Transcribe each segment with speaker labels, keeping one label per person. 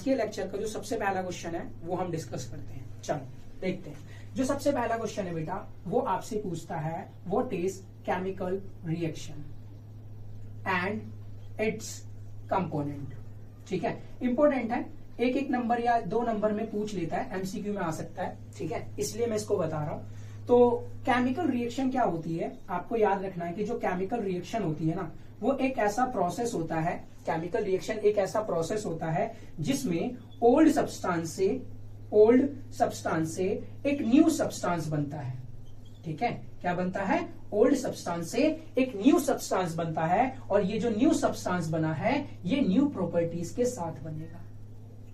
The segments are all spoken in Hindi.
Speaker 1: के लेक्चर का जो सबसे पहला क्वेश्चन है वो हम डिस्कस करते हैं। चलो देखते हैं। जो सबसे पहला क्वेश्चन है बेटा वो आपसे पूछता है what is chemical reaction and it's component. ठीक है, इंपॉर्टेंट है, एक एक नंबर या 2 नंबर में पूछ लेता है, एमसीक्यू में आ सकता है। ठीक है, इसलिए मैं इसको बता रहा हूं। तो केमिकल रिएक्शन क्या होती है, आपको याद रखना है कि जो केमिकल रिएक्शन होती है ना, वो एक ऐसा प्रोसेस होता है, केमिकल रिएक्शन एक ऐसा प्रोसेस होता है जिसमें ओल्ड सब्सटेंस से एक न्यू सब्सटेंस बनता है। ठीक है, क्या बनता है, ओल्ड सब्सटेंस से एक न्यू सब्सटेंस बनता है, और ये जो न्यू सब्सटेंस बना है ये न्यू प्रॉपर्टीज के साथ बनेगा।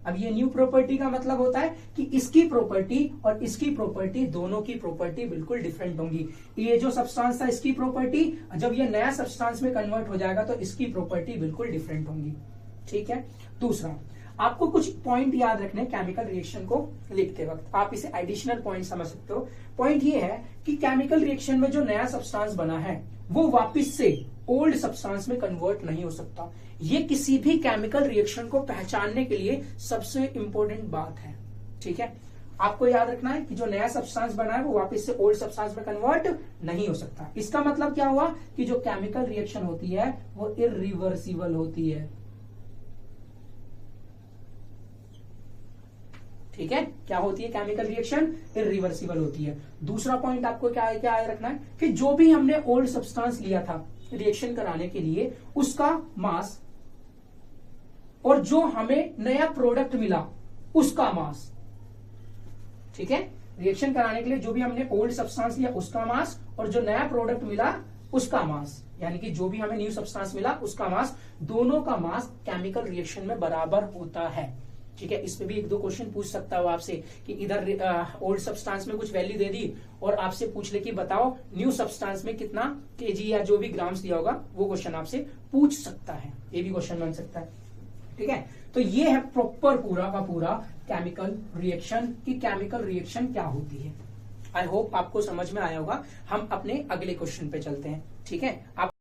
Speaker 1: अब ये न्यू प्रॉपर्टी का मतलब होता है कि इसकी प्रॉपर्टी और इसकी प्रॉपर्टी, दोनों की प्रॉपर्टी बिल्कुल डिफरेंट होंगी। ये जो सब्सटेंस था इसकी प्रॉपर्टी, जब ये नया सब्सटेंस में कन्वर्ट हो जाएगा तो इसकी प्रॉपर्टी बिल्कुल डिफरेंट होंगी। ठीक है, दूसरा आपको कुछ पॉइंट याद रखने केमिकल रिएक्शन को लिखते वक्त, आप इसे एडिशनल पॉइंट समझ सकते हो। पॉइंट ये है कि केमिकल रिएक्शन में जो नया सब्सटेंस बना है वो वापस से ओल्ड सब्सटेंस में कन्वर्ट नहीं हो सकता। ये किसी भी केमिकल रिएक्शन को पहचानने के लिए सबसे इंपॉर्टेंट बात है। ठीक है, आपको याद रखना है कि जो नया सब्सटेंस बना है वो वापस से ओल्ड सब्सटेंस में कन्वर्ट नहीं हो सकता। इसका मतलब क्या हुआ कि जो केमिकल रिएक्शन होती है वो इरिवर्सिबल होती है। ठीक है, क्या होती है केमिकल रिएक्शन, इरिवर्सिबल होती है। दूसरा पॉइंट आपको क्या याद रखना है कि जो भी हमने ओल्ड सब्सटेंस लिया था रिएक्शन कराने के लिए, उसका मास और जो हमें नया प्रोडक्ट मिला उसका मास। ठीक है, रिएक्शन कराने के लिए जो भी हमने ओल्ड सब्सटेंस लिया उसका मास और जो नया प्रोडक्ट मिला उसका मास, यानी कि जो भी हमें न्यू सब्सटेंस मिला उसका मास, दोनों का मास केमिकल रिएक्शन में बराबर होता है। ठीक है, इसमें भी 1-2 क्वेश्चन पूछ सकता हो आपसे कि इधर ओल्ड सब्सटेंस में कुछ वैल्यू दे दी और आपसे पूछ ले कि बताओ न्यू सब्सटेंस में कितना केजी या जो भी ग्राम्स दिया होगा, वो क्वेश्चन आपसे पूछ सकता है, ये भी क्वेश्चन बन सकता है। ठीक है, तो ये है प्रॉपर पूरा का पूरा केमिकल रिएक्शन की केमिकल रिएक्शन क्या होती है। आई होप आपको समझ में आया होगा। हम अपने अगले क्वेश्चन पे चलते हैं। ठीक है, आप